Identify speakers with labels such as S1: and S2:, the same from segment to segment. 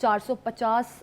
S1: 450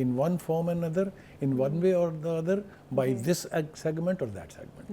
S2: in one form and another, in one way or the other, by this segment or that segment.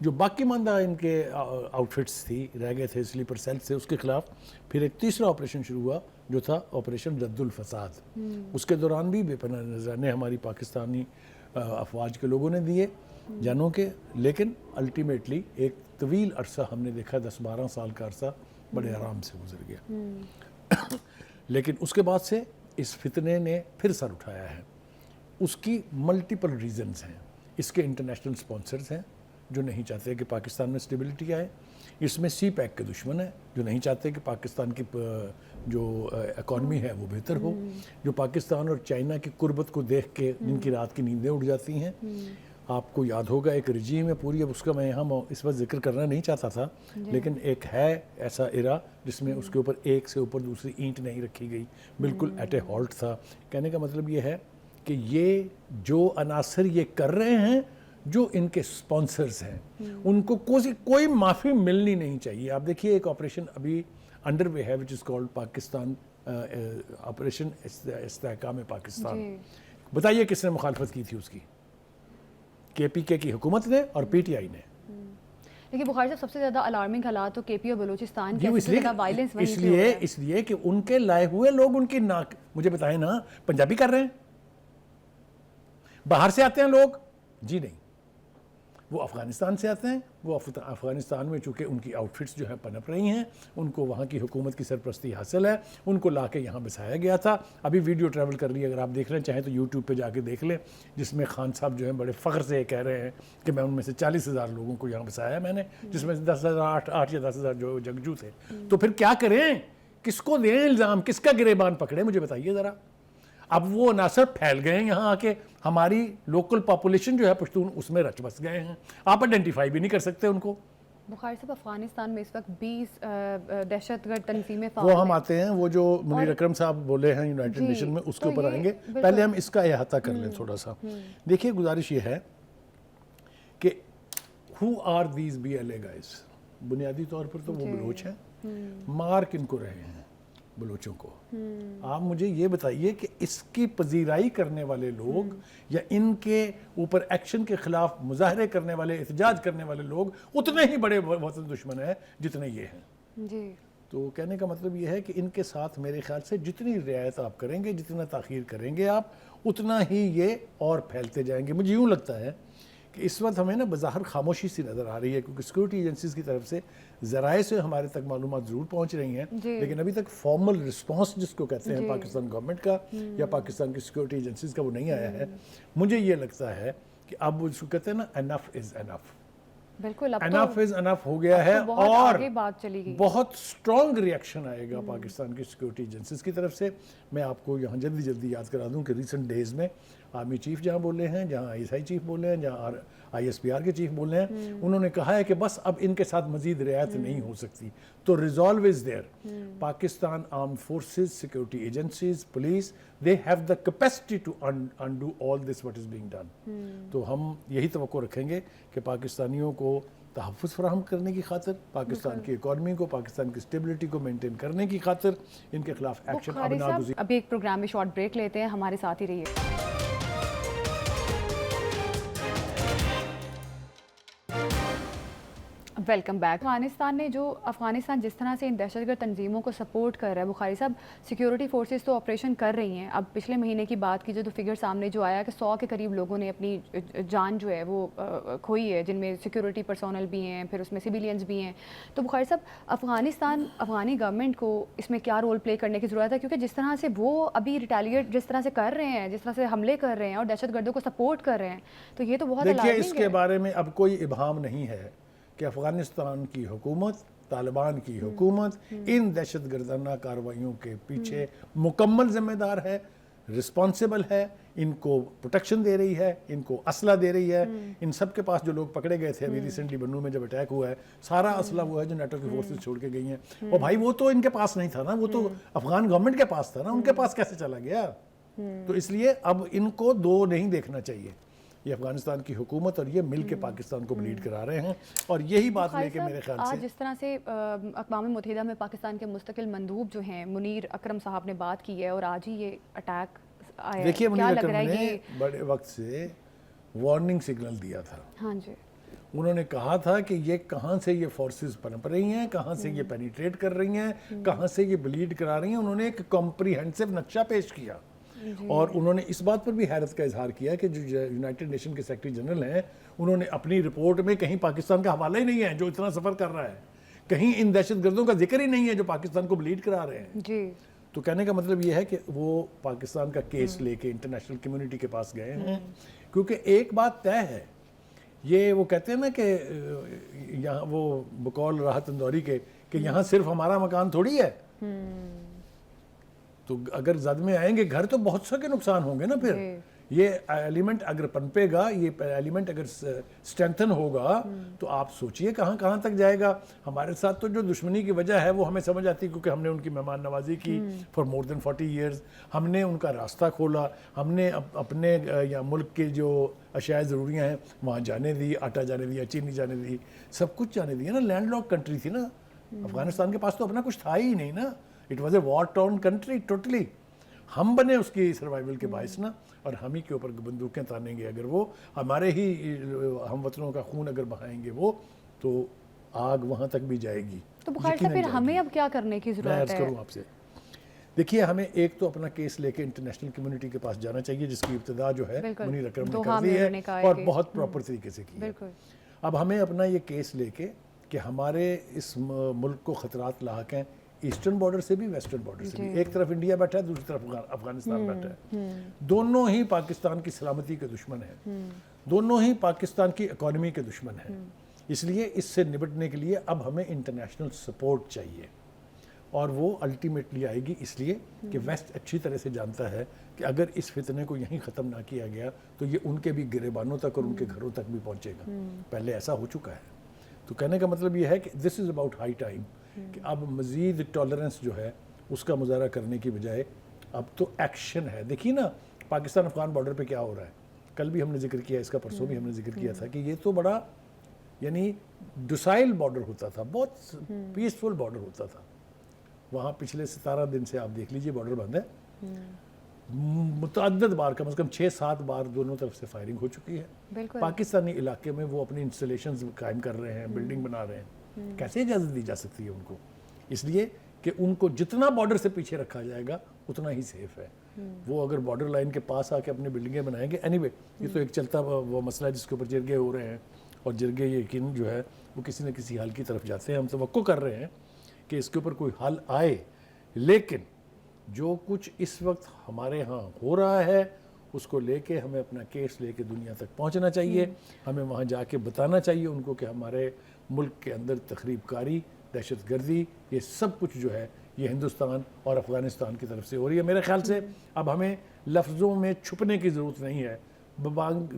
S2: جو باقی ماندہ ان کے out فٹس تھی رہ گئے تھے سلیپر سیل سے، اس کے خلاف پھر ایک تیسرا آپریشن شروع ہوا جو تھا آپریشن رد الفساد. اس کے دوران بھی بے پناہ نذرانے ہماری پاکستانی افواج کے لوگوں نے دیے جانوں کے، لیکن الٹیمیٹلی ایک طویل عرصہ ہم نے دیکھا 10-12 سال کا عرصہ بڑے آرام سے گزر گیا. لیکن اس کے بعد سے اس فتنے نے پھر سر اٹھایا ہے. اس کی ملٹیپل ریزنز ہیں. اس کے انٹرنیشنل سپانسرز ہیں جو نہیں چاہتے کہ پاکستان میں اسٹیبلٹی آئے. اس میں سی پیک کے دشمن ہیں جو نہیں چاہتے کہ پاکستان کی جو اکانومی ہے وہ بہتر ہو، جو پاکستان اور چائنا کی قربت کو دیکھ کے جن کی رات کی نیندیں اڑ جاتی ہیں. آپ کو یاد ہوگا ایک رجیم ہے پوری، اب اس کا میں یہاں اس وقت ذکر کرنا نہیں چاہتا تھا، لیکن ایک ہے ایسا ایرا جس میں اس کے اوپر ایک سے اوپر دوسری اینٹ نہیں رکھی گئی، بالکل ایٹ اے ہالٹ تھا. کہنے کا مطلب یہ ہے کہ یہ جو عناصر یہ کر رہے ہیں، جو ان کے سپانسرز ہیں، ان کو کوئی معافی ملنی نہیں چاہیے. آپ دیکھیے ایک آپریشن ابھی انڈر وے ہے وچ از کالڈ پاکستان آپریشن استحکام پاکستان. بتائیے کس نے مخالفت کی تھی اس کی؟ کے پی کے کی حکومت نے اور پی ٹی آئی نے.
S1: لیکن بخاری صاحب سب سے زیادہ الارمنگ حالات تو کے پی اور بلوچستان کے وائلنس
S2: اس لیے کہ ان کے لائے ہوئے لوگ ان کی ناک، مجھے بتائیں نا، پنجابی کر رہے ہیں، باہر سے آتے ہیں لوگ؟ جی نہیں، وہ افغانستان سے آتے ہیں. وہ افغانستان میں چونکہ ان کی آؤٹ فٹس جو ہیں پنپ رہی ہیں، ان کو وہاں کی حکومت کی سرپرستی حاصل ہے، ان کو لا کے یہاں بسایا گیا تھا. ابھی ویڈیو ٹریول کر رہی ہے، اگر آپ دیکھ رہے ہیں چاہیں تو یوٹیوب پہ جا کے دیکھ لیں، جس میں خان صاحب جو ہیں بڑے فخر سے یہ کہہ رہے ہیں کہ میں ان میں سے 40,000 لوگوں کو یہاں بسایا ہے میں نے، جس میں 10,000 8 یا 10,000 جو جنگجو تھے. تو پھر کیا کریں؟ کس کو دیں الزام؟ کس کا گریبان پکڑے؟ مجھے بتائیے ذرا. اب وہ عناصر پھیل گئے ہیں یہاں آ کے، ہماری لوکل پاپولیشن جو ہے پشتون اس میں رچ بس گئے ہیں. آپ آئیڈینٹیفائی بھی نہیں کر سکتے ان کو.
S1: بخاری صاحب افغانستان میں اس وقت 20 دہشت گرد تنظیمیں
S2: وہ ہم آتے ہیں، وہ جو منیر اکرم صاحب بولے ہیں یونائٹڈ نیشن میں، اس کے اوپر آئیں گے. پہلے ہم اس کا احاطہ کر لیں تھوڑا سا. دیکھیے گزارش یہ ہے کہ who are these BLA guys؟ بنیادی طور پر تو وہ بلوچ ہیں. مار کن کو رہے ہیں؟ بلوچوں کو. آپ مجھے یہ بتائیے کہ اس کی پذیرائی کرنے والے لوگ یا ان کے اوپر ایکشن کے خلاف مظاہرے کرنے والے، احتجاج کرنے والے لوگ اتنے ہی بڑے وطن دشمن ہیں جتنے یہ ہیں.
S1: جی.
S2: تو کہنے کا مطلب یہ ہے کہ ان کے ساتھ میرے خیال سے جتنی رعایت آپ کریں گے، جتنا تاخیر کریں گے آپ، اتنا ہی یہ اور پھیلتے جائیں گے. مجھے یوں لگتا ہے کہ اس وقت ہمیں نا بظاہر خاموشی سی نظر آ رہی ہے، کیونکہ سیکورٹی ایجنسیز کی طرف سے ذرائع سے ہمارے تک معلومات ضرور پہنچ رہی ہیں، لیکن ابھی تک فارمل رسپانس جس کو کہتے ہیں پاکستان گورنمنٹ کا یا پاکستان کی سیکورٹی ایجنسیز کا، وہ نہیں آیا ہے. مجھے یہ لگتا ہے کہ اب وہ جس کو کہتے ہیں نا انف از انف،
S1: بالکل
S2: انف از انف ہو گیا ہے. اور
S1: بات چلی گئی،
S2: بہت سٹرونگ ریئیکشن آئے گا پاکستان کی سیکورٹی ایجنسیز کی طرف سے. میں آپ کو یہاں جلدی یاد کرا دوں کہ ریسنٹ ڈیز میں آرمی چیف جہاں بولے ہیں، جہاں آئی ایس آئی چیف بولے ہیں، جہاں آئی ایس پی آر کے چیف بولے ہیں، انہوں نے کہا ہے کہ بس اب ان کے ساتھ مزید رعایت نہیں ہو سکتی. تو resolve is there. Pakistan armed forces, security agencies, police, they have the capacity to undo all this what is being done. تو ہم یہی توقع رکھیں گے کہ پاکستانیوں کو تحفظ فراہم کرنے کی خاطر، پاکستان کی اکانومی کو، پاکستان کی اسٹیبلٹی کو مینٹین کرنے کی خاطر ان کے خلاف ایکشن اب ناگزیر.
S1: ابھی ایک پروگرام میں شارٹ بریک لیتے ہیں، ہمارے ساتھ ہی رہیے. Welcome back. افغانستان جس طرح سے ان دہشت گرد تنظیموں کو سپورٹ کر رہا ہے، بخاری صاحب سیکیورٹی فورسز تو آپریشن کر رہی ہیں. اب پچھلے مہینے کی بات کیجیے تو فگر سامنے جو آیا کہ 100 کے قریب لوگوں نے اپنی جان جو ہے وہ کھوئی ہے، جن میں سیکیورٹی پرسونل بھی ہیں، پھر اس میں سویلینز بھی ہیں. تو بخاری صاحب افغانی گورنمنٹ کو اس میں کیا رول پلے کرنے کی ضرورت ہے؟ کیونکہ جس طرح سے وہ ابھی ریٹیلیٹ جس طرح سے کر رہے ہیں، جس طرح سے حملے کر رہے ہیں اور دہشت گردوں کو سپورٹ کر رہے ہیں، تو یہ تو بہت
S2: دیکھیے اس کے بارے میں اب کوئی ابہام نہیں ہے کہ افغانستان کی حکومت، طالبان کی حکومت ان دہشت گردانہ کارروائیوں کے پیچھے مکمل ذمہ دار ہے، رسپانسبل ہے، ان کو پروٹیکشن دے رہی ہے، ان کو اسلحہ دے رہی ہے. ان سب کے پاس جو لوگ پکڑے گئے تھے ابھی ریسنٹلی بنو میں جب اٹیک ہوا ہے، سارا اسلحہ وہ ہے جو نیٹو کی فورسز چھوڑ کے گئی ہیں. اور بھائی وہ تو ان کے پاس نہیں تھا نا، وہ تو افغان گورنمنٹ کے پاس تھا نا، ان کے پاس کیسے چلا گیا؟ تو اس لیے اب ان کو دو نہیں دیکھنا چاہیے. یہ افغانستان کی حکومت اور یہ مل کے پاکستان کو بلیڈ کرا رہے ہیں، اور یہی بات لے کے میرے خیال سے
S1: آج جس طرح سے اقوام متحدہ میں پاکستان کے مستقل مندوب جو ہیں منیر اکرم صاحب نے بات کی ہے اور آج ہی یہ اٹیک آیا.
S2: دیکھیے منیر اکرم نے بڑے وقت سے وارننگ سگنل دیا تھا.
S1: ہاں جی.
S2: انہوں نے کہا تھا کہ یہ کہاں سے یہ فورسز پنپ رہی ہیں, کہاں سے یہ پینیٹریٹ کر رہی ہیں, کہاں سے یہ بلیڈ کرا رہی ہیں. انہوں نے ایک کمپریہنسو نقشہ پیش کیا اور انہوں نے اس بات پر بھی حیرت کا اظہار کیا کہ جو یونائٹڈ نیشن کے سیکرٹری جنرل ہیں انہوں نے اپنی رپورٹ میں کہیں پاکستان کا حوالہ ہی نہیں ہے جو اتنا سفر کر رہا ہے, کہیں ان دہشت گردوں کا ذکر ہی نہیں ہے جو پاکستان کو بلیڈ کرا رہے ہیں.
S1: جی
S2: تو کہنے کا مطلب یہ ہے کہ وہ پاکستان کا کیس لے کے انٹرنیشنل کمیونٹی کے پاس گئے ہیں, کیونکہ ایک بات طے ہے, یہ وہ کہتے ہیں نا کہ یہاں وہ بقول راحت اندوری کے کہ یہاں صرف ہمارا مکان تھوڑی ہے, تو اگر زد میں آئیں گے گھر تو بہت سا کے نقصان ہوں گے نا. پھر یہ ایلیمنٹ اگر پنپے گا, یہ ایلیمنٹ اگر سٹرینتھن ہوگا تو آپ سوچئے کہاں کہاں تک جائے گا. ہمارے ساتھ تو جو دشمنی کی وجہ ہے وہ ہمیں سمجھ آتی ہے کیونکہ ہم نے ان کی مہمان نوازی کی فار مور دین 40 ایئرز, ہم نے ان کا راستہ کھولا, ہم نے اپنے یا ملک کے جو اشیاء ضروریاں ہیں وہاں جانے دی, آٹا جانے دیا, چینی جانے دی, سب کچھ جانے دیا نا. لینڈ لاک کنٹری تھی نا افغانستان کے پاس, تو اپنا کچھ تھا ہی نہیں نا. It was a war torn country totally. ہم بنے اس کی سروائیول کے باعث نا, اور ہم ہی کے اوپر بندوقیں تانیں گے اگر وہ ہمارے ہی ہم وطنوں کا خون اگر بہائیں گے وہ, تو آگ وہاں تک بھی جائے گی.
S1: تو بخاری صاحب پھر ہمیں اب کیا کرنے کی ضرورت ہے؟
S2: میں عرض کروں آپ سے, دیکھیے ہمیں ایک تو اپنا کیس لے کے انٹرنیشنل کمیونٹی کے پاس جانا چاہیے جس کی ابتدا جو ہے منیر اکرم نے کر دی ہے اور بہت پراپر طریقے سے کی ہے. اب ہمیں اپنا یہ کیس لے کے کہ ہمارے اس ملک کو خطرات لاحق ہیں ایسٹرن بارڈر سے بھی ویسٹرن بارڈر سے بھی. ایک طرف انڈیا بیٹھا ہے, دوسری طرف افغانستان بیٹھا ہے. دونوں ہی پاکستان کی سلامتی کے دشمن ہیں, دونوں ہی پاکستان کی اکانومی کے دشمن ہیں. اس لیے اس سے نبٹنے کے لیے اب ہمیں انٹرنیشنل سپورٹ چاہیے, اور وہ الٹیمیٹلی آئے گی اس لیے کہ ویسٹ اچھی طرح سے جانتا ہے کہ اگر اس فتنے کو یہیں ختم نہ کیا گیا تو یہ ان کے بھی گریبانوں تک اور ان کے گھروں تک بھی پہنچے گا. پہلے ایسا ہو چکا ہے. تو کہنے کا مطلب یہ ہے کہ دس از اباؤٹ ہائی ٹائم کہ اب مزید ٹالرنس جو ہے اس کا مظاہرہ کرنے کی بجائے اب تو ایکشن ہے. دیکھیے نا پاکستان افغان بارڈر پہ کیا ہو رہا ہے, کل بھی ہم نے ذکر کیا, اس کا پرسوں بھی ہم نے ذکر کیا تھا کہ یہ تو بڑا یعنی ڈوسائل بارڈر ہوتا تھا, بہت پیسفل بارڈر ہوتا تھا. وہاں پچھلے 17 دن سے آپ دیکھ لیجئے بارڈر بند ہے. متعدد بار, کم از کم 6-7 بار دونوں طرف سے فائرنگ ہو چکی ہے. پاکستانی علاقے میں وہ اپنی انسٹالیشنز قائم کر رہے ہیں, بلڈنگ بنا رہے ہیں. کیسے اجازت دی جا سکتی ہے ان کو؟ اس لیے کہ ان کو جتنا بارڈر سے پیچھے رکھا جائے گا اتنا ہی سیف ہے. وہ اگر بارڈر لائن کے پاس آ کے اپنی بلڈنگیں بنائیں گے, اینی وے یہ تو ایک چلتا وہ مسئلہ ہے جس کے اوپر جرگے ہو رہے ہیں, اور جرگے یقین جو ہے وہ کسی نہ کسی حل کی طرف جاتے ہیں. ہم توقع کر رہے ہیں کہ اس کے اوپر کوئی حل آئے, لیکن جو کچھ اس وقت ہمارے ہاں ہو رہا ہے اس کو لے کے ہمیں اپنا کیس لے کے دنیا تک پہنچنا چاہیے. ہمیں وہاں جا کے بتانا چاہیے ان کو کہ ہمارے ملک کے اندر تخریب کاری, دہشت گردی, یہ سب کچھ جو ہے یہ ہندوستان اور افغانستان کی طرف سے ہو رہی ہے. میرے خیال سے اب ہمیں لفظوں میں چھپنے کی ضرورت نہیں ہے, ببانگ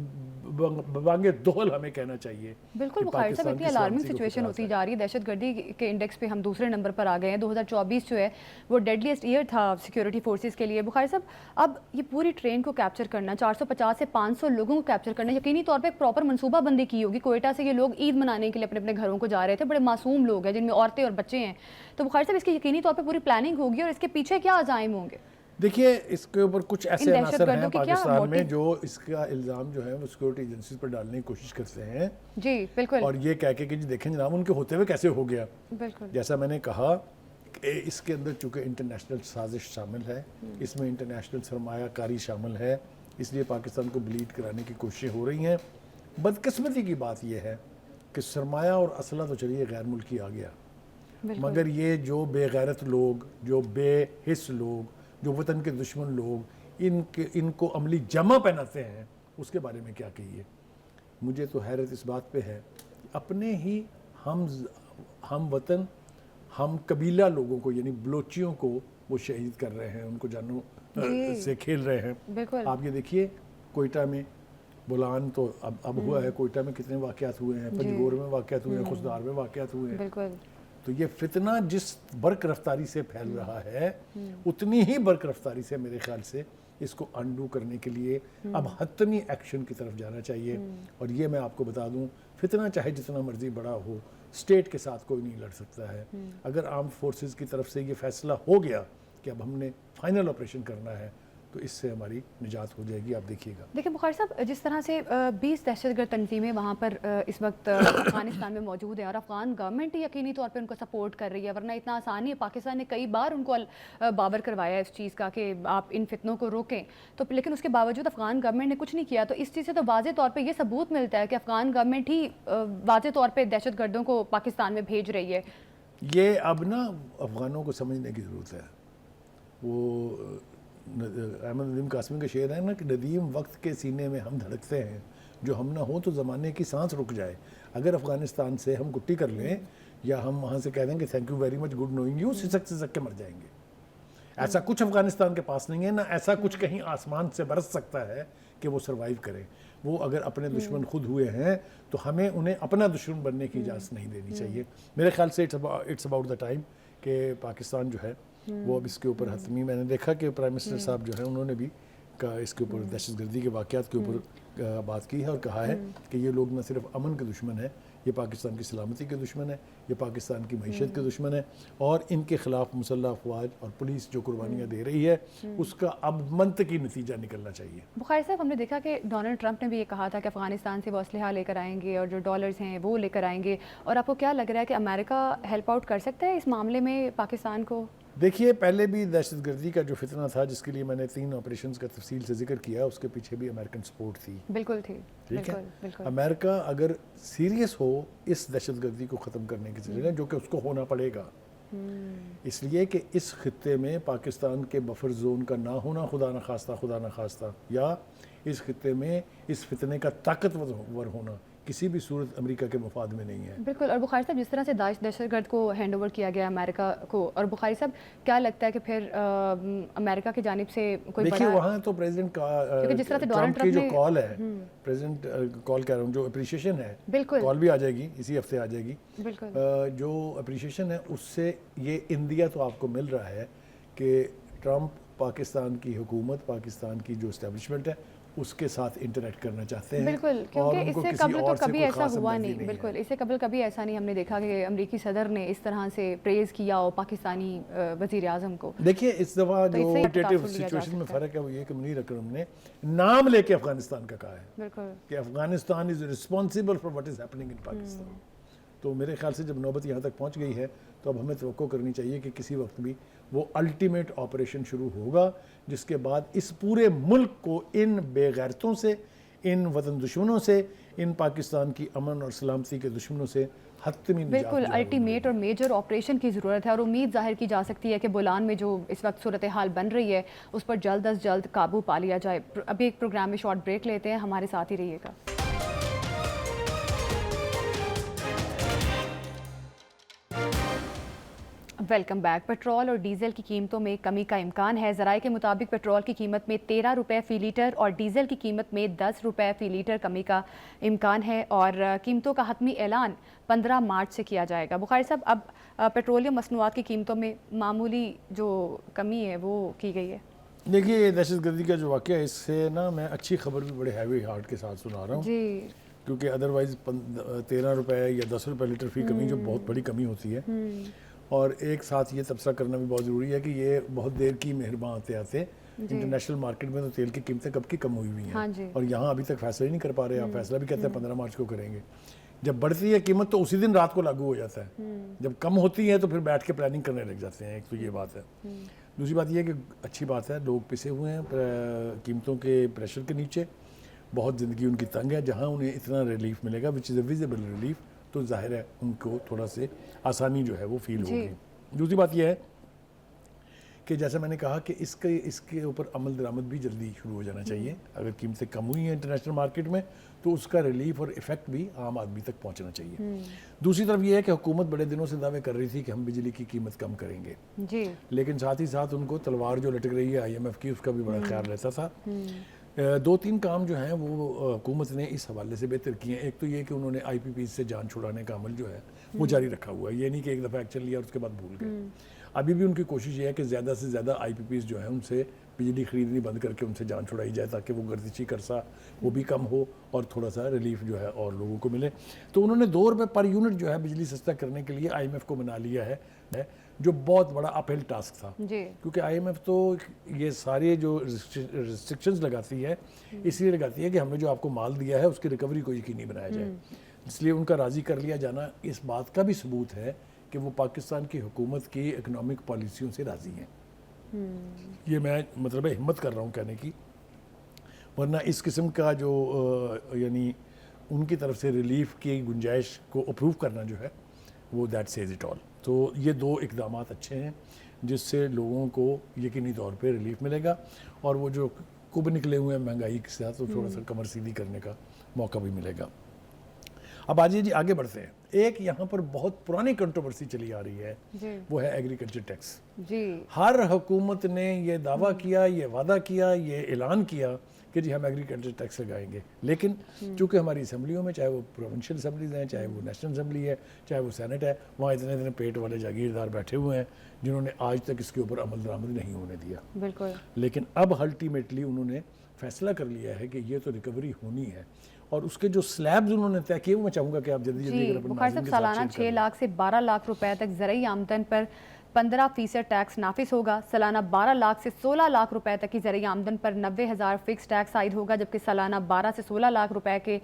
S2: دہل ہمیں کہنا چاہیے.
S1: بالکل بخاری صاحب, اتنی الارمنگ سچویشن ہوتی جا رہی ہے. دہشت گردی کے انڈیکس پہ ہم دوسرے نمبر پر آ گئے ہیں. 2024 جو ہے وہ ڈیڈلیسٹ ایئر تھا سیکیورٹی فورسز کے لیے. بخاری صاحب اب یہ پوری ٹرین کو کیپچر کرنا, 450 سے 500 لوگوں کو کیپچر کرنا, یقینی طور پہ ایک پراپر منصوبہ بندی کی ہوگی. کوئٹہ سے یہ لوگ عید منانے کے لیے اپنے اپنے گھروں کو جا رہے تھے, بڑے معصوم لوگ ہیں جن میں عورتیں اور بچے ہیں. تو بخاری صاحب اس کی یقینی طور پہ پوری پلاننگ ہوگی, اور اس کے پیچھے کیا عزائم ہوں گے؟
S2: دیکھیے اس کے اوپر کچھ ایسے عناصر ہیں پاکستان میں جو اس کا الزام جو ہے وہ سیکورٹی ایجنسیز پر ڈالنے کی کوشش کرتے ہیں.
S1: جی بالکل.
S2: اور یہ کہہ کے کہ جی دیکھیں جناب ان کے ہوتے ہوئے کیسے ہو گیا.
S1: بالکل.
S2: جیسا میں نے کہا کہ اس کے اندر چونکہ انٹرنیشنل سازش شامل ہے, اس میں انٹرنیشنل سرمایہ کاری شامل ہے, اس لیے پاکستان کو بلیڈ کرانے کی کوششیں ہو رہی ہیں. بدقسمتی کی بات یہ ہے کہ سرمایہ اور اسلحہ تو چلیے غیر ملکی آ گیا, مگر یہ جو بے غیرت لوگ, جو بے حس لوگ, جو وطن کے دشمن لوگ ان کو عملی جمع پہناتے ہیں اس کے بارے میں کیا کہیے. مجھے تو حیرت اس بات پہ ہے اپنے ہی ہم وطن ہم قبیلہ لوگوں کو یعنی بلوچیوں کو وہ شہید کر رہے ہیں, ان کو جانوں سے کھیل رہے ہیں. آپ یہ دیکھیے کوئٹہ میں بولان تو اب ہوا ہے, کوئٹہ میں کتنے واقعات ہوئے ہیں, پنجگور میں واقعات ہوئے ہیں, خزدار میں واقعات ہوئے ہیں. تو یہ فتنہ جس برق رفتاری سے پھیل رہا ہے اتنی ہی برق رفتاری سے میرے خیال سے اس کو انڈو کرنے کے لیے اب حتمی ایکشن کی طرف جانا چاہیے. اور یہ میں آپ کو بتا دوں فتنہ چاہے جتنا مرضی بڑا ہو اسٹیٹ کے ساتھ کوئی نہیں لڑ سکتا ہے. اگر آرمڈ فورسز کی طرف سے یہ فیصلہ ہو گیا کہ اب ہم نے فائنل آپریشن کرنا ہے تو اس سے ہماری نجات ہو جائے گی. آپ دیکھیے گا.
S1: دیکھیں بخاری صاحب، جس طرح سے 20 دہشت گرد تنظیمیں وہاں پر اس وقت افغانستان میں موجود ہیں اور افغان گورنمنٹ یقینی طور پہ ان کو سپورٹ کر رہی ہے، ورنہ اتنا آسان نہیں ہے. پاکستان نے کئی بار ان کو باور کروایا ہے اس چیز کا کہ آپ ان فتنوں کو روکیں، تو لیکن اس کے باوجود افغان گورنمنٹ نے کچھ نہیں کیا. تو اس چیز سے تو واضح طور پہ یہ ثبوت ملتا ہے کہ افغان گورنمنٹ ہی واضح طور پہ دہشت گردوں کو پاکستان میں بھیج رہی ہے.
S2: یہ اب نا افغانوں کو سمجھنے کی ضرورت ہے. وہ احمد ندیم قاسمی کا شعر ہے نا کہ ندیم وقت کے سینے میں ہم دھڑکتے ہیں، جو ہم نہ ہوں تو زمانے کی سانس رک جائے. اگر افغانستان سے ہم گٹی کر لیں یا ہم وہاں سے کہہ دیں کہ thank you very much good knowing you, سسک کے مر جائیں گے. ایسا کچھ افغانستان کے پاس نہیں ہے، نہ ایسا کچھ کہیں آسمان سے برس سکتا ہے کہ وہ سروائیو کرے. وہ اگر اپنے دشمن خود ہوئے ہیں تو ہمیں انہیں اپنا دشمن بننے کی اجازت نہیں دینی چاہیے. میرے خیال سے اٹس اباؤٹ دا ٹائم کہ پاکستان جو ہے وہ اب اس کے اوپر حتمی. میں نے دیکھا کہ پرائم منسٹر صاحب جو ہیں انہوں نے بھی اس کے اوپر دہشت گردی کے واقعات کے اوپر بات کی ہے اور کہا ہے کہ یہ لوگ نہ صرف امن کے دشمن ہیں، یہ پاکستان کی سلامتی کے دشمن ہے، یہ پاکستان کی معیشت کے دشمن ہے، اور ان کے خلاف مسلح افواج اور پولیس جو قربانیاں دے رہی ہے اس کا اب منطقی نتیجہ نکلنا چاہیے.
S1: بخاری صاحب، ہم نے دیکھا کہ ڈونلڈ ٹرمپ نے بھی یہ کہا تھا کہ افغانستان سے وہ اسلحہ لے کر آئیں گے اور جو ڈالرز ہیں وہ لے کر آئیں گے. اور آپ کو کیا لگ رہا ہے کہ امریکہ ہیلپ آؤٹ کر سکتا ہے اس معاملے میں پاکستان کو؟
S2: دیکھیے، پہلے بھی دہشت گردی کا جو فتنہ تھا جس کے لیے میں نے 3 آپریشنز کا تفصیل سے ذکر کیا، اس کے پیچھے بھی امریکن سپورٹ تھی.
S1: بالکل تھی.
S2: ٹھیک ہے.
S1: بالکل.
S2: امریکہ اگر سیریس ہو اس دہشت گردی کو ختم کرنے کے ذریعے، جو کہ اس کو ہونا پڑے گا، اس لیے کہ اس خطے میں پاکستان کے بفر زون کا نہ ہونا خدا نخواستہ یا اس خطے میں اس فتنے کا طاقتور ہونا کسی بھی صورت امریکہ کے مفاد میں نہیں ہے.
S1: بالکل. اور بخاری صاحب، جس طرح سے داعش دہشت گرد کو ہینڈ اوور کیا گیا امریکہ کو، اور بخاری صاحب کیا لگتا ہے کہ پھر امریکہ کی جانب سے کوئی
S2: دیکھیے وہاں تو پریزیڈنٹ ٹرمپ کی جو کال ہے، پریزیڈنٹ کال کہہ رہا ہوں، جو اپریشیشن ہے، کال بھی آ جائے گی اسی ہفتے آ جائے گی. جو اپریشیشن ہے اس سے یہ اندیا تو آپ کو مل رہا ہے کہ ٹرمپ پاکستان کی حکومت، پاکستان کی جو اسٹیبلشمنٹ ہے اس کے ساتھ انٹریکٹ کرنا چاہتے ہیں.
S1: بالکل، کیونکہ اس سے قبل تو کبھی ایسا ہوا نہیں. بالکل، اس سے قبل کبھی ایسا نہیں ہم نے دیکھا کہ امریکی صدر نے اس طرح سے پریز کیا ہو پاکستانی وزیر اعظم کو.
S2: دیکھیے اس دفعہ جو کوالٹیٹیو سچویشن میں فرق ہے وہ یہ کہ منیر اکرم نے نام لے کے افغانستان کا کہا ہے.
S1: بالکل.
S2: کہ Afghanistan is responsible for what is happening in Pakistan. تو میرے خیال سے جب نوبت یہاں تک پہنچ گئی ہے تو اب ہمیں توقع کرنی چاہیے کہ کسی وقت بھی وہ الٹیمیٹ آپریشن شروع ہوگا، جس کے بعد اس پورے ملک کو ان بے غیرتوں سے، ان وطن دشمنوں سے، ان پاکستان کی امن اور سلامتی کے دشمنوں سے حتمی نجات.
S1: بالکل الٹیمیٹ اور میجر آپریشن کی ضرورت ہے، اور امید ظاہر کی جا سکتی ہے کہ بولان میں جو اس وقت صورتحال بن رہی ہے اس پر جلد از جلد قابو پا لیا جائے. ابھی ایک پروگرام میں شارٹ بریک لیتے ہیں، ہمارے ساتھ ہی رہیے گا. Welcome back. پیٹرول اور ڈیزل کی قیمتوں میں کمی کا امکان ہے. ذرائع کے مطابق پیٹرول کی قیمت میں 13 روپے فی لیٹر اور ڈیزل کی قیمت میں 10 روپے فی لیٹر کمی کا امکان ہے، اور قیمتوں کا حتمی اعلان 15 مارچ سے کیا جائے گا. بخاری صاحب، اب پیٹرولیم مصنوعات کی قیمتوں میں معمولی جو کمی ہے وہ کی گئی ہے.
S2: دیکھیے یہ دہشت گردی کا جو واقعہ ہے اس سے نا میں اچھی خبر بھی بڑے ہیوی ہارٹ کے ساتھ سنا رہا ہوں.
S1: جی.
S2: کیونکہ ادروائز 13 روپے یا 10 روپے لیٹر فی کمی جو بہت بڑی کمی ہوتی ہے. اور ایک ساتھ یہ تبصرہ کرنا بھی بہت ضروری ہے کہ یہ بہت دیر کی مہرباں آتے انٹرنیشنل مارکیٹ میں تو تیل کی قیمتیں کب کی کم ہوئی ہوئی ہیں، اور یہاں ابھی تک فیصلہ ہی نہیں کر پا رہے. آپ فیصلہ بھی کہتے ہیں 15 مارچ کو کریں گے. جب بڑھتی ہے قیمت تو اسی دن رات کو لاگو ہو جاتا ہے. جب کم ہوتی ہے تو پھر بیٹھ کے پلاننگ کرنے لگ جاتے ہیں. ایک تو یہ بات ہے. دوسری بات یہ ہے کہ اچھی بات ہے، لوگ پسے ہوئے ہیں قیمتوں کے پریشر کے نیچے. بہت زندگی ان کی تنگ ہے. جہاں انہیں اتنا ریلیف ملے گا وچ از اے ویزیبل ریلیف، تو ظاہر ہے ان کو تھوڑا سے آسانی جو ہے وہ فیل ہوگی. دوسری بات یہ ہے کہ جیسا میں نے کہا کہ اس کے اوپر عمل درآمد بھی جلدی شروع ہو جانا چاہیے. اگر قیمتیں کم ہوئی ہیں انٹرنیشنل مارکیٹ میں تو اس کا ریلیف اور ایفیکٹ بھی عام آدمی تک پہنچنا چاہیے. دوسری طرف یہ ہے کہ حکومت بڑے دنوں سے دعوے کر رہی تھی کہ ہم بجلی کی قیمت کم کریں گے، لیکن ساتھ ہی ساتھ ان کو تلوار جو لٹک رہی ہے IMF کی، اس کا بھی بڑا خیال رہتا تھا. 2-3 کام جو ہیں وہ حکومت نے اس حوالے سے بہتر کیے ہیں. ایک تو یہ کہ انہوں نے IPPs سے جان چھڑانے کا عمل جو ہے وہ جاری رکھا ہوا ہے. یہ نہیں کہ ایک دفعہ ایکشن لیا اور اس کے بعد بھول گئے. ابھی بھی ان کی کوشش یہ ہے کہ زیادہ سے زیادہ IPPs جو ہیں ان سے بجلی خریدنی بند کر کے ان سے جان چھڑائی جائے تاکہ وہ گردشی عرصہ وہ بھی کم ہو اور تھوڑا سا ریلیف جو ہے اور لوگوں کو ملے. تو انہوں نے 2 روپے پر یونٹ جو ہے بجلی سستا کرنے کے لیے آئی ایم ایف کو منا لیا ہے, جو بہت بڑا اپ ہل ٹاسک تھا, کیونکہ آئی ایم ایف تو یہ سارے جو ریسٹرکشنز لگاتی ہے اس لیے لگاتی ہے کہ ہم نے جو آپ کو مال دیا ہے اس کی ریکوری کو یقینی بنایا جائے. اس لیے ان کا راضی کر لیا جانا اس بات کا بھی ثبوت ہے کہ وہ پاکستان کی حکومت کی اکنامک پالیسیوں سے راضی ہیں. یہ میں مطلب ہمت کر رہا ہوں کہنے کی, ورنہ اس قسم کا جو یعنی ان کی طرف سے ریلیف کی گنجائش کو اپروو کرنا جو ہے وہ دیٹ سیز اٹ آل. تو یہ 2 اقدامات اچھے ہیں جس سے لوگوں کو یقینی طور پہ ریلیف ملے گا اور وہ جو کب نکلے ہوئے ہیں مہنگائی کے ساتھ تو تھوڑا سا کمر سیدھی کرنے کا موقع بھی ملے گا. اب آجیے جی آگے بڑھتے ہیں. ایک یہاں پر بہت پرانی کنٹروورسی چلی آ رہی ہے, وہ ہے ایگریکلچر ٹیکس. ہر حکومت نے یہ دعویٰ کیا, یہ وعدہ کیا, یہ اعلان کیا کہ جی ہم ایگریکلچر ٹیکس لگائیں گے, لیکن چونکہ ہماری اسمبلیوں میں, چاہے وہ پروونشل اسمبلیز ہیں, چاہے وہ نیشنل اسمبلی ہے, چاہے وہ سینٹ ہے, وہاں اتنے پیٹ والے جاگیردار بیٹھے ہوئے ہیں جنہوں نے آج تک اس کے اوپر عمل درآمد نہیں ہونے دیا. بالکل. لیکن اب الٹیمیٹلی انہوں نے فیصلہ کر لیا ہے کہ یہ تو ریکوری ہونی ہے, اور اس کے جو سلیبز انہوں نے طے کیے وہ میں چاہوں گا کہ آپ جلدی
S1: بخاری صاحب سالانہ 6 لاکھ سے 12 لاکھ روپے تک زرعی آمدن پر 15% ٹیکس نافذ ہوگا. سالانہ 12 لاکھ سے 16 لاکھ روپے تک کی زرعی آمدن پر 90,000 فکس ٹیکس عائد ہوگا, جبکہ سالانہ 12 سے 16 لاکھ روپے کے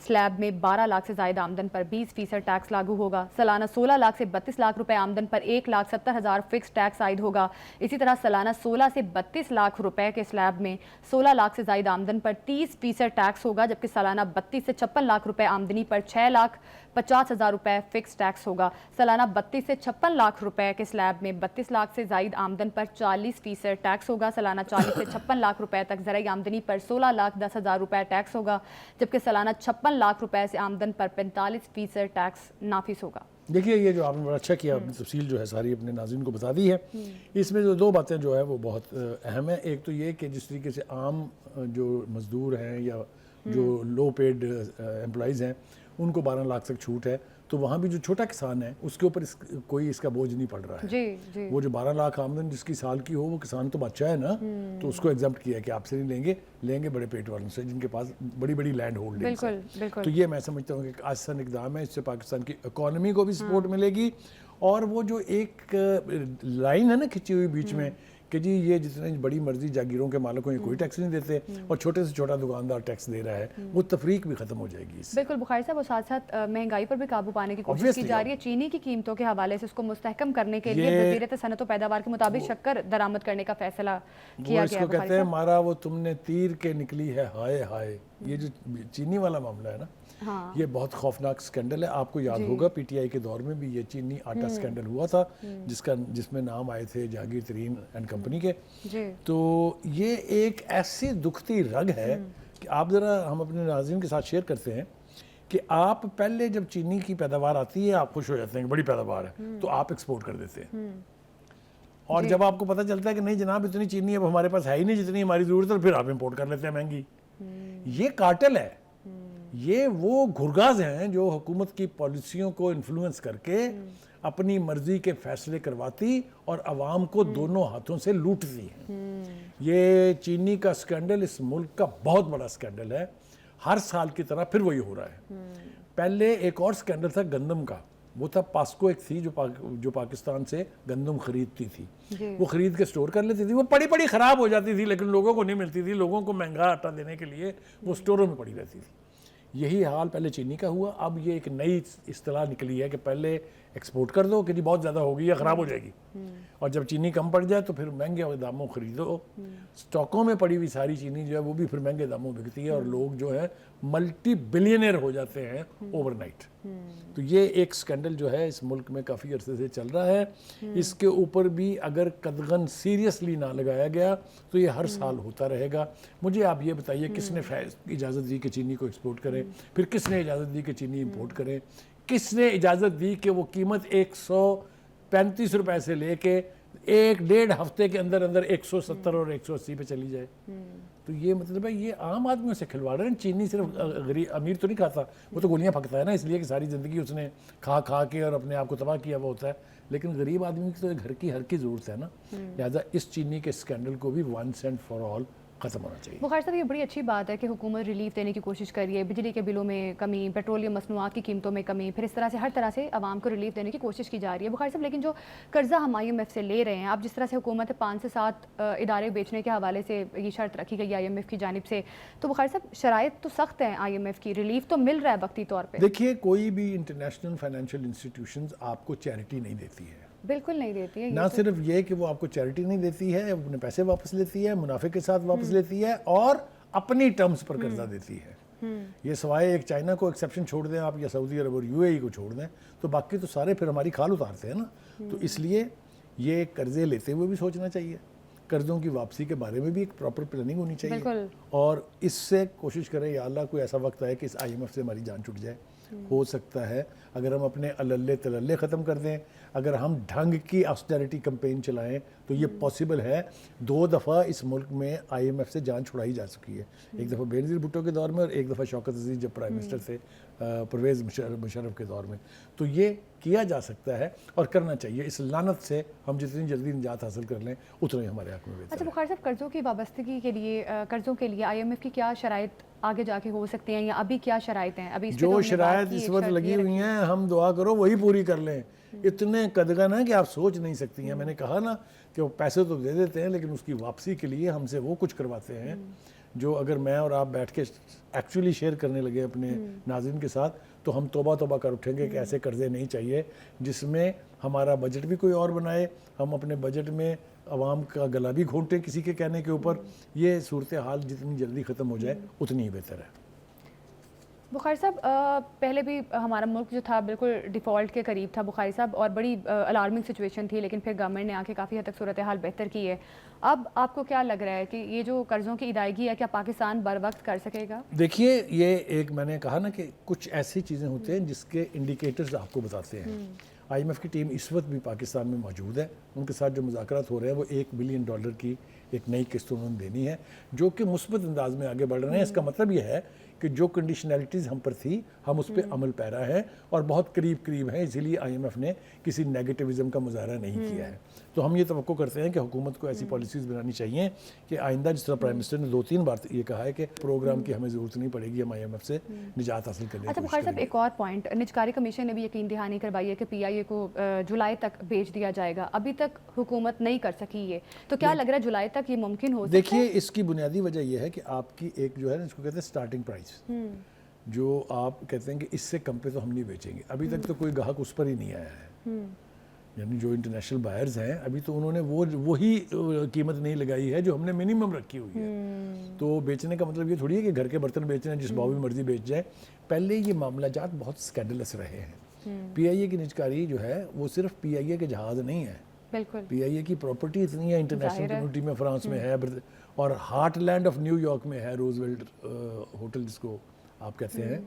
S1: سلیب میں 12 لاکھ سے زائد آمدن پر 20% ٹیکس لاگو ہوگا. سالانہ 16 لاکھ سے 32 لاکھ روپے آمدن پر 1,70,000 فکس ٹیکس عائد ہوگا. اسی طرح سالانہ 16 سے 32 لاکھ روپے کے سلیب میں 16 لاکھ سے زائد آمدن پر 30% ٹیکس ہوگا, جبکہ سالانہ 32 سے 56 لاکھ روپے آمدنی پر 6,50,000 روپے فکس ٹیکس ہوگا. سالانہ 32 سے 56 لاکھ روپے کے سلیب میں 32 لاکھ سے زائد آمدن پر 40% ٹیکس ہوگا. سالانہ 40 سے 56 لاکھ روپے تک زرعی آمدنی پر 16,10,000 روپے ٹیکس ہوگا, جبکہ سالانہ 56 لاکھ روپے سے آمدن پر 45% ٹیکس نافذ ہوگا.
S2: دیکھیے یہ جو آپ نے بڑا اچھا کیا, اپنی تفصیل جو ہے ساری اپنے ناظرین کو بتا دی ہے. اس میں جو 2 باتیں جو ہے وہ بہت اہم ہیں. ایک تو یہ کہ جس طریقے سے عام جو مزدور ہیں یا جو لو پیڈ امپلائیز ہیں ان کو 12 لاکھ تک چھوٹ ہے, تو وہاں بھی جو چھوٹا کسان ہے اس کے اوپر کوئی اس کا بوجھ نہیں پڑ رہا ہے. وہ جو 12 لاکھ آمدن جس کی سال کی ہو وہ کسان تو بادشاہ ہے نا, تو اس کو ایگزمپٹ کیا کہ آپ سے نہیں لیں گے بڑے پیٹ والوں سے جن کے پاس بڑی بڑی لینڈ ہولڈنگز ہیں. تو یہ میں سمجھتا ہوں کہ ایک آسان اقدام ہے, اس سے پاکستان کی اکانومی کو بھی سپورٹ ملے گی, اور وہ جو ایک لائن ہے نا کھچی ہوئی بیچ میں کہ جی یہ جتنے بڑی مرضی جاگیروں کے مالک ہیں یہ کوئی ٹیکس نہیں دیتے اور چھوٹے سے چھوٹا دکاندار ٹیکس دے رہا ہے, وہ تفریق بھی ختم ہو جائے گی.
S1: بالکل بخاری صاحب, وہ ساتھ ساتھ مہنگائی پر بھی قابو پانے کی کوشش کی جا رہی ہے. چینی کی قیمتوں کے حوالے سے اس کو مستحکم کرنے کے لیے وزارت صنعت و پیداوار کے مطابق شکر درآمد کرنے کا فیصلہ کیا گیا ہے.
S2: اس کو کہتے ہیں مارا وہ تم نے تیر کے نکلی ہے ہائے ہائے. یہ جو چینی والا معاملہ ہے نا, یہ بہت خوفناک سکینڈل ہے. آپ کو یاد ہوگا پی ٹی آئی کے دور میں بھی یہ چینی آٹا سکینڈل ہوا تھا جس میں نام آئے تھے جہانگیر ترین اینڈ کمپنی کے. تو یہ ایک ایسی دکھتی رگ ہے کہ آپ ذرا ہم اپنے ناظرین کے ساتھ شیئر کرتے ہیں کہ آپ پہلے جب چینی کی پیداوار آتی ہے آپ خوش ہو جاتے ہیں کہ بڑی پیداوار ہے, تو آپ ایکسپورٹ کر دیتے ہیں, اور جب آپ کو پتہ چلتا ہے کہ نہیں جناب اتنی چینی اب ہمارے پاس ہے ہی نہیں جتنی ہماری ضرورت ہے, پھر آپ امپورٹ کر لیتے ہیں مہنگی. یہ کارٹل ہے, یہ وہ گھرگاز ہیں جو حکومت کی پالیسیوں کو انفلوئنس کر کے اپنی مرضی کے فیصلے کرواتی اور عوام کو دونوں ہاتھوں سے لوٹتی ہیں. یہ چینی کا سکینڈل اس ملک کا بہت بڑا سکینڈل ہے. ہر سال کی طرح پھر وہی ہو رہا ہے. پہلے ایک اور سکینڈل تھا گندم کا, وہ تھا پاسکو ایک تھی جو پاکستان سے گندم خریدتی تھی. وہ خرید کے سٹور کر لیتی تھی, وہ پڑی خراب ہو جاتی تھی لیکن لوگوں کو نہیں ملتی تھی. لوگوں کو مہنگا آٹا دینے کے لیے وہ سٹوروں میں پڑی رہتی تھی. یہی حال پہلے چینی کا ہوا. اب یہ ایک نئی اصطلاح نکلی ہے کہ پہلے ایکسپورٹ کر دو کہ جی بہت زیادہ ہوگی یا خراب ہو جائے گی, اور جب چینی کم پڑ جائے تو پھر مہنگے داموں خریدو. سٹاکوں میں پڑی ہوئی ساری چینی جو ہے وہ بھی پھر مہنگے داموں بکتی ہے, اور لوگ جو ہے ملٹی بلینئر ہو جاتے ہیں اوور نائٹ. تو یہ ایک سکینڈل جو ہے اس ملک میں کافی عرصے سے چل رہا ہے. اس کے اوپر بھی اگر قدغن سیریسلی نہ لگایا گیا تو یہ ہر سال ہوتا رہے گا. مجھے آپ یہ بتائیے کس نے اجازت دی کہ چینی کو ایکسپورٹ کریں, پھر کس نے اجازت دی کہ چینی امپورٹ کریں, کس نے اجازت دی کہ وہ قیمت 135 روپے سے لے کے 1.5 ہفتے کے اندر 170 اور 180 پہ چلی جائے. تو یہ مطلب ہے یہ عام آدمیوں سے کھلواڑ رہے ہیں. چینی صرف غریب امیر تو نہیں کھاتا, وہ تو گولیاں پھکتا ہے نا, اس لیے کہ ساری زندگی اس نے کھا کے اور اپنے آپ کو تباہ کیا ہوا ہوتا ہے. لیکن غریب آدمی کی تو گھر کی ہر کی ضرورت ہے نا, لہٰذا اس چینی کے اسکینڈل کو بھی ونس اینڈ فار آل ختم ہونا چاہیے.
S1: بخاری صاحب یہ بڑی اچھی بات ہے کہ حکومت ریلیف دینے کی کوشش کر رہی ہے, بجلی کے بلوں میں کمی, پیٹرولیم مصنوعات کی قیمتوں میں کمی, پھر اس طرح سے ہر طرح سے عوام کو ریلیف دینے کی کوشش کی جا رہی ہے. بخاری صاحب لیکن جو قرضہ ہم IMF سے لے رہے ہیں, اب جس طرح سے حکومت 5 سے 7 ادارے بیچنے کے حوالے سے یہ شرط رکھی گئی IMF کی جانب سے, تو بخاری صاحب شرائط تو سخت ہیں IMF کی, ریلیف تو مل رہا ہے وقتی طور پہ.
S2: دیکھیے کوئی بھی انٹرنیشنل فائنینشیل انسٹیٹیوشنز آپ کو چیریٹی نہیں دیتی ہے,
S1: بالکل نہیں دیتی ہے.
S2: نہ صرف یہ کہ وہ آپ کو چیریٹی نہیں دیتی ہے, اپنے پیسے واپس لیتی ہے, منافع کے ساتھ واپس لیتی ہے, اور اپنی ٹرمز پر قرضہ دیتی ہے. یہ سوائے ایک چائنا کو ایکسیپشن چھوڑ دیں آپ, یا سعودی عرب اور UAE کو چھوڑ دیں, تو باقی تو سارے پھر ہماری کھال اتارتے ہیں نا. تو اس لیے یہ قرضے لیتے ہوئے بھی سوچنا چاہیے, قرضوں کی واپسی کے بارے میں بھی ایک پراپر پلاننگ ہونی چاہیے, اور اس سے کوشش کریں یا اللہ کوئی ایسا وقت آئے کہ اس IMF سے ہماری جان چھٹ جائے. ہو سکتا ہے اگر ہم اپنے اللے تللے ختم کر دیں, اگر ہم ڈھنگ کی آسٹیرٹی کمپین چلائیں, تو یہ پاسبل ہے. 2 دفعہ اس ملک میں IMF سے جان چھڑائی جا چکی ہے, ایک دفعہ بینظیر بھٹو کے دور میں, اور ایک دفعہ شوکت عزیز جب پرائم منسٹر تھے پرویز مشرف کے دور میں. تو یہ کیا جا سکتا ہے اور کرنا چاہیے. اس لعنت سے ہم جتنی جلدی نجات حاصل کر لیں اتنا ہی ہمارے حق میں بہتر ہے.
S1: اچھا بخاری صاحب, قرضوں کی وابستگی کے لیے, قرضوں کے لیے IMF کی کیا شرائط آگے جا کے ہو سکتی ہیں, یا ابھی کیا شرائط ہیں؟ ابھی
S2: جو شرائط اس وقت لگی ہوئی ہیں ہم دعا کرو وہی پوری کر لیں. اتنے قدغن ہیں کہ آپ سوچ نہیں سکتی ہیں. میں نے کہا نا کہ وہ پیسے تو دے دیتے ہیں, لیکن اس کی واپسی کے لیے ہم سے وہ کچھ کرواتے ہیں جو اگر میں اور آپ بیٹھ کے ایکچولی شیئر کرنے لگے اپنے ناظرین کے ساتھ, تو ہم توبہ کر اٹھیں گے کہ ایسے قرضے نہیں چاہیے جس میں ہمارا بجٹ بھی کوئی اور بنائے, ہم اپنے بجٹ میں عوام کا گلا بھی گھونٹیں کسی کے کہنے کے اوپر. یہ صورتحال جتنی جلدی ختم ہو جائے اتنی ہی بہتر ہے.
S1: بخاری صاحب پہلے بھی ہمارا ملک جو تھا بالکل ڈیفالٹ کے قریب تھا بخاری صاحب, اور بڑی الارمنگ سچویشن تھی, لیکن پھر گورنمنٹ نے آ کے کافی حد تک صورتحال بہتر کی ہے. اب آپ کو کیا لگ رہا ہے کہ یہ جو قرضوں کی ادائیگی ہے, کیا پاکستان بر وقت کر سکے گا؟
S2: دیکھیے یہ ایک میں نے کہا نا کہ کچھ ایسی چیزیں ہوتی ہیں جس کے انڈیکیٹرز آپ کو بتاتے ہیں. IMF کی ٹیم اس وقت بھی پاکستان میں موجود ہے, ان کے ساتھ جو مذاکرات ہو رہے ہیں وہ $1 بلین کی ایک نئی قسط انہوں نے دینی ہے, جو کہ مثبت انداز میں آگے بڑھ رہے ہیں. اس کا مطلب یہ ہے کہ جو کنڈیشنلٹیز ہم پر تھی ہم اس پہ عمل پیرا ہیں اور بہت قریب ہیں, اسی لیے IMF نے کسی نیگیٹیوزم کا مظاہرہ نہیں کیا ہے. تو ہم یہ توقع کرتے ہیں کہ حکومت کو ایسی پالیسیز بنانی چاہیے کہ آئندہ, جس طرح پرائم منسٹر نے 2-3 بار یہ کہا ہے کہ پروگرام کی ہمیں ضرورت نہیں پڑے گی, ہم IMF سے نجات حاصل کرنے کی
S1: اچھا
S2: کوشش
S1: بخاری صاحب
S2: کریں گے.
S1: ایک اور پوائنٹ, نجکاری کمیشن نے بھی یقین دہانی کروائی ہے کہ PIA کو جولائی تک بھیج دیا جائے گا. ابھی تک حکومت نہیں کر سکی یہ, تو کیا لگ رہا ہے جولائی تک یہ ممکن ہو سکتا ہے؟
S2: دیکھیے اس کی بنیادی وجہ یہ ہے کہ آپ کی ایک جو ہے نا, اس کو کہتے ہیں سٹارٹنگ پرائس, جو آپ کہتے ہیں کہ اس سے کم پہ تو ہم نہیں بیچیں گے. ابھی تک تو کوئی گاہک اس پر ہی نہیں آیا ہے, یعنی جو انٹرنیشنل بائرز ہیں ابھی تو انہوں نے وہی قیمت نہیں لگائی ہے جو ہم نے منیمم رکھی ہوئی ہے. تو بیچنے کا مطلب یہ تھوڑی ہے کہ گھر کے برتن بیچ رہے ہیں جس بھاؤ بھی مرضی بیچ جائے. پہلے یہ معاملہ جات بہت اسکینڈلس رہے ہیں. PIA کی نجکاری جو ہے وہ صرف PIA کے جہاز نہیں ہے,
S1: بالکل
S2: PIA کی پراپرٹی اتنی ہے انٹرنیشنل کمیونٹی میں, فرانس میں ہے, اور heartland of New York میں ہے روزویلٹ ہوٹل جس کو آپ کہتے ہیں.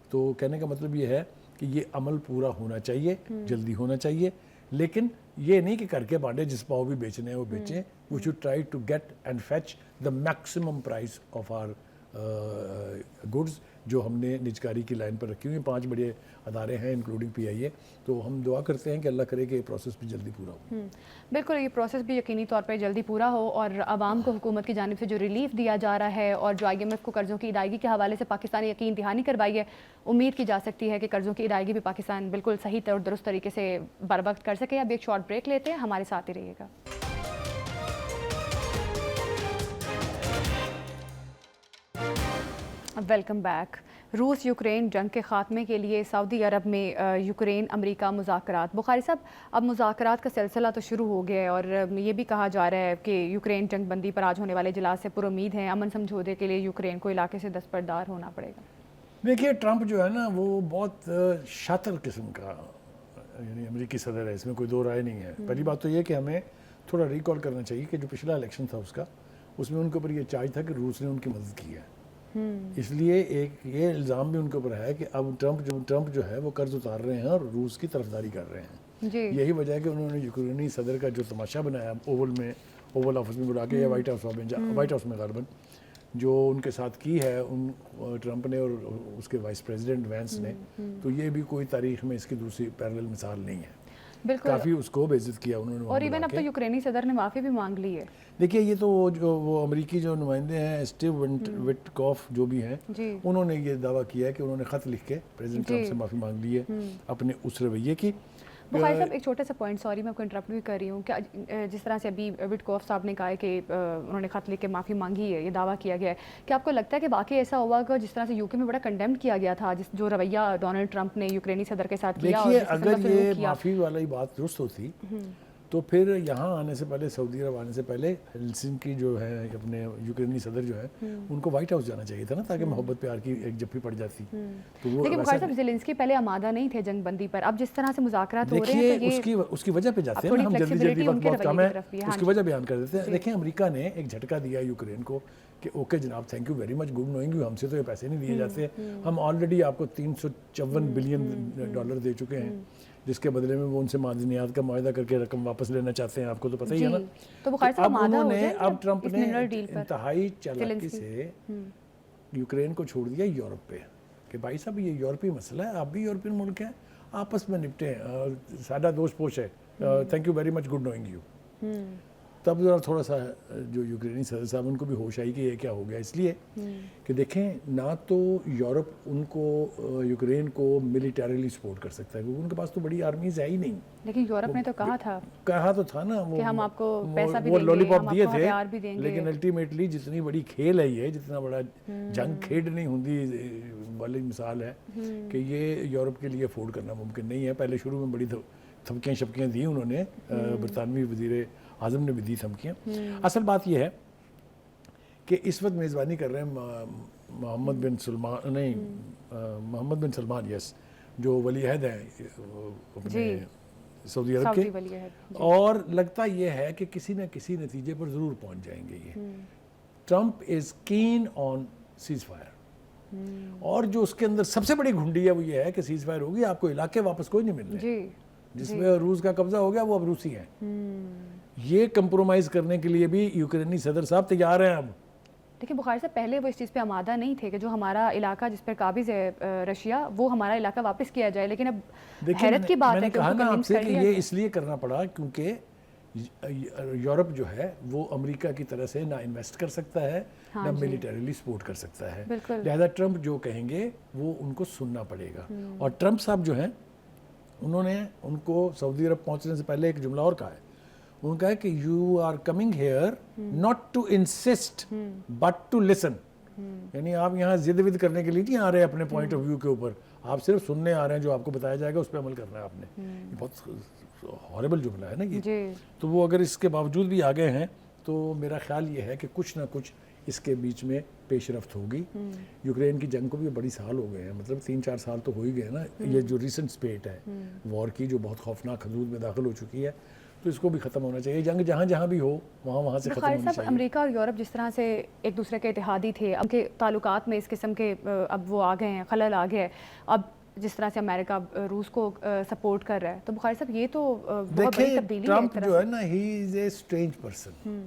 S2: تو کہنے کا مطلب یہ ہے کہ یہ عمل پورا ہونا چاہیے, جلدی ہونا چاہیے, لیکن یہ نہیں کہ کر کے بانٹے جس پاؤ بھی بیچنے ہیں وہ بیچیں. We should try to get and fetch the maximum prize of our goods جو ہم نے نجکاری کی لائن پر رکھی ہوئی ہیں. 5 بڑے ادارے ہیں انکلوڈنگ PIA, تو ہم دعا کرتے ہیں کہ اللہ کرے کہ یہ پروسیس بھی جلدی پورا ہو.
S1: بالکل, یہ پروسیس بھی یقینی طور پہ جلدی پورا ہو, اور عوام کو حکومت کی جانب سے جو ریلیف دیا جا رہا ہے اور جو IMF کو قرضوں کی ادائیگی کے حوالے سے پاکستان نے یقین دہانی کروائی ہے, امید کی جا سکتی ہے کہ قرضوں کی ادائیگی بھی پاکستان بالکل صحیح اور درست طریقے سے بر وقت کر سکے. اب ایک شارٹ بریک لیتے ہیں, ہمارے ساتھ ہی رہیے گا. Welcome back. روس یوکرین جنگ کے خاتمے کے لیے سعودی عرب میں یوکرین امریکہ مذاکرات. بخاری صاحب اب مذاکرات کا سلسلہ تو شروع ہو گیا ہے, اور یہ بھی کہا جا رہا ہے کہ یوکرین جنگ بندی پر آج ہونے والے اجلاس سے پر امید ہیں. امن سمجھوتے کے لیے یوکرین کو علاقے سے دستبردار ہونا پڑے گا.
S2: دیکھیے ٹرمپ جو ہے نا وہ بہت شاطر قسم کا یعنی امریکی صدر ہے, اس میں کوئی دو رائے نہیں ہے. پہلی بات تو یہ کہ ہمیں تھوڑا ریکال کرنا چاہیے کہ جو پچھلا الیکشن تھا اس میں ان کے اوپر یہ چارج تھا کہ روس نے ان کی مدد کی ہے. اس لیے ایک یہ الزام بھی ان کے اوپر ہے کہ اب ٹرمپ جو ہے وہ قرض اتار رہے ہیں اور روس کی طرفداری کر رہے ہیں. یہی وجہ ہے کہ انہوں نے یوکرینی صدر کا جو تماشا بنایا اوول آفس میں بلا کے یا وائٹ ہاؤس میں غالباً, جو ان کے ساتھ کی ہے ان ٹرمپ نے اور اس کے وائس پریزیڈنٹ وینس نے، تو یہ بھی کوئی تاریخ میں اس کی دوسری پیرلل مثال نہیں ہے.
S1: بالکل،
S2: کافی اس کو بے عزت کیا انہوں نے.
S1: اور ایون اب تو یوکرینی صدر نے معافی بھی مانگ لی ہے.
S2: دیکھیے یہ تو وہ امریکی جو نمائندے ہیں اسٹیو وٹکوف جو بھی ہیں، انہوں نے یہ دعویٰ کیا ہے کہ انہوں نے خط لکھ کے پریزیڈنٹ ٹرمپ سے معافی مانگ لی ہے اپنے اس رویے کی.
S1: بخاری صاحب ایک چھوٹا سا پوائنٹ، سوری میں آپ کو انٹرپٹ بھی کر رہی ہوں، کہ جس طرح سے ابھی وٹکوف صاحب نے کہا ہے کہ انہوں نے خط لکھ کے معافی مانگی ہے، یہ دعویٰ کیا گیا ہے، کہ آپ کو لگتا ہے کہ واقعی ایسا ہوا کہ جس طرح سے یو کے میں بڑا کنڈیمڈ کیا گیا تھا جو رویہ ڈونلڈ ٹرمپ نے یوکرینی صدر کے ساتھ کیا؟
S2: دیکھیے اگر یہ معافی والی بات درست ہوتی تو پھر یہاں آنے سے پہلے، سعودی عرب آنے سے پہلے، ہیلسنکی جو ہے اپنے یوکرینی صدر جو ہے ان کو وائٹ ہاؤس جانا چاہیے تھا نا، تاکہ محبت پیار کی ایک جپھی پڑ جاتی.
S1: لیکن بخاری صاحب زیلنسکی پہلے آمادہ نہیں تھے جنگ بندی پر، اب جس طرح سے مذاکرات ہو رہے ہیں تو یہ
S2: اس کی وجہ پہ جاتے ہیں. ہم جلدی وقت بہت کم ہے، اس کی وجہ بیان کر دیتے ہیں. دیکھیں امریکہ نے ایک جھٹکا دیا یوکرین کو کہ اوکے جناب، thank you very much, good knowing you, ہم سے تو یہ پیسے نہیں دیے جاتے، ہم آلریڈی آپ کو $354 بلین دے چکے ہیں، جس کے بدلے میں وہ ان سے معدنیات کا معاہدہ کر کے رقم واپس لینا چاہتے ہیں. آپ کو تو پتہ ہی ہے نا. اب ٹرمپ نے انتہائی چالاکی سے یوکرین کو چھوڑ دیا یورپ پہ کہ بھائی صاحب یہ یورپی مسئلہ ہے، آپ بھی یورپین ملک ہیں، آپس میں نپٹیں، سادہ دوست پوش ہے، thank you very much, good knowing you. تب ذرا تھوڑا سا جو یوکرینی صدر صاحب ان کو بھی ہوش آئی کہ یہ کیا ہو گیا، اس لیے کہ دیکھیں نہ تو یورپ ان کو یوکرین کو ملیٹریلی سپورٹ کر سکتا ہے کیونکہ ان کے پاس تو بڑی آرمیز ہے ہی نہیں.
S1: لیکن یورپ نے تو کہا
S2: تھا نا
S1: کہ ہم آپ کو پیسہ بھی
S2: وہ
S1: دیں گے،
S2: لولی پاپ دیے
S1: ہم آپ کو ہتھیار بھی دیں
S2: تھے،
S1: گے.
S2: لیکن الٹیمیٹلی جتنی بڑی کھیل ہے یہ، جتنا بڑا جنگ کھیڑ نہیں ہوندی والی مثال ہے کہ یہ یورپ کے لیے افورڈ کرنا ممکن نہیں ہے. پہلے شروع میں بڑی تھمکیاں شپکیاں دی انہوں نے، برطانوی وزیر اعظم نے بھی دی تھمکیاں. اصل بات یہ ہے کہ اس وقت میزبانی کر رہے ہیں محمد بن سلمان یس، جو ولی عہد ہیں اپنے سعودی عرب کے، اور لگتا یہ ہے کہ کسی نہ کسی نتیجے پر ضرور پہنچ جائیں گے. یہ Trump is can on cease fire, اور جو اس کے اندر سب سے بڑی گھنڈی ہے وہ یہ ہے کہ سیز فائر ہوگی، آپ کو علاقے واپس کوئی نہیں ملنے. جس میں روس کا قبضہ ہو گیا وہ اب روسی ہیں. یہ کمپرومائز کرنے کے لیے بھی یوکرینی صدر صاحب تیار ہیں اب.
S1: لیکن بخاری صاحب پہلے وہ اس چیز پہ آمادہ نہیں تھے کہ جو ہمارا علاقہ جس پر قابض ہے رشیا، وہ ہمارا علاقہ واپس کیا جائے. لیکن اب حیرت کی بات ہے کہ
S2: کہا نا آپ سے کہ یہ اس لیے کرنا پڑا کیونکہ یورپ جو ہے وہ امریکہ کی طرح سے نہ انویسٹ کر سکتا ہے نہ ملیٹریلی سپورٹ کر سکتا ہے. لہذا ٹرمپ جو کہیں گے وہ ان کو سننا پڑے گا. اور ٹرمپ صاحب جو ہیں انہوں نے ان کو سعودی عرب پہنچنے سے پہلے ایک جملہ اور کہا ہے. انہوں نے کہا کہ you are coming here not to insist but to listen. یعنی آپ یہاں ضد ود کرنے کے لیے نہیں آ رہے اپنے پوائنٹ آف ویو کے اوپر، آپ صرف سننے آ رہے ہیں، جو آپ کو بتایا جائے گا اس پہ عمل کرنا ہے آپ نے. یہ بہت ہاربل جملہ ہے نا یہ. تو وہ اگر اس کے باوجود بھی آگے ہیں تو میرا خیال یہ ہے کہ کچھ نہ کچھ اس کے بیچ میں پیش رفت ہوگی. یوکرین کی جنگ کو بھی بڑی سال ہو گئے ہیں، مطلب 3-4 سال تو ہو ہی گئے نا. یہ جو ریسنٹ سپیٹ ہے وار کی، جو بہت خوفناک حدود میں داخل ہو چکی ہے، تو اس کو بھی ختم ہونا چاہیے. جنگ جہاں جہاں بھی ہو وہاں سے ختم ہونی چاہیے.
S1: امریکہ اور یورپ جس طرح سے ایک دوسرے کے اتحادی تھے، ان کے تعلقات میں اس قسم کے اب وہ آ گئے ہیں، خلل آ گیا ہے. اب جس طرح سے امریکہ روس کو سپورٹ کر رہا ہے، تو بخاری صاحب یہ تو بہت بڑی تبدیلی ہے.
S2: ٹرمپ جو ہے نا، ہی از اے اسٹرینج پرسن.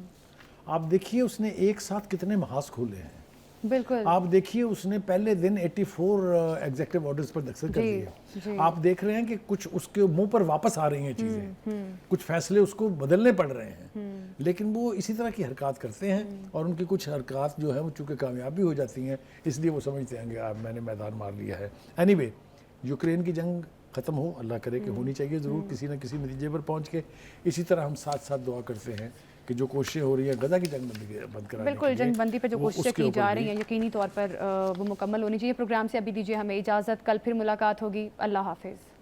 S2: آپ دیکھیے اس نے ایک ساتھ کتنے محاذ کھولے ہیں.
S1: بالکل
S2: آپ دیکھیے اس نے پہلے دن 84 ایگزیکٹو آرڈرز پر دستخط کر دیے. آپ دیکھ رہے ہیں کہ کچھ اس کے منہ پر واپس آ رہی ہیں چیزیں، کچھ فیصلے اس کو بدلنے پڑ رہے ہیں، لیکن وہ اسی طرح کی حرکات کرتے ہیں. اور ان کی کچھ حرکات جو ہیں وہ چونکہ کامیاب بھی ہو جاتی ہیں، اس لیے وہ سمجھتے ہیں کہ میں نے میدان مار لیا ہے. اینی وے، یوکرین کی جنگ ختم ہو، اللہ کرے کہ ہونی چاہیے ضرور کسی نہ کسی نتیجے پر پہنچ کے. اسی طرح ہم ساتھ ساتھ دعا کرتے ہیں کہ جو کوششیں ہو رہی ہیں غزہ کی جنگ بندی بند کرانے،
S1: بالکل جنگ بندی پہ جو کوششیں کی جا رہی ہیں یقینی طور پر وہ مکمل ہونی چاہیے. پروگرام سے ابھی دیجیے ہمیں اجازت، کل پھر ملاقات ہوگی. اللہ حافظ.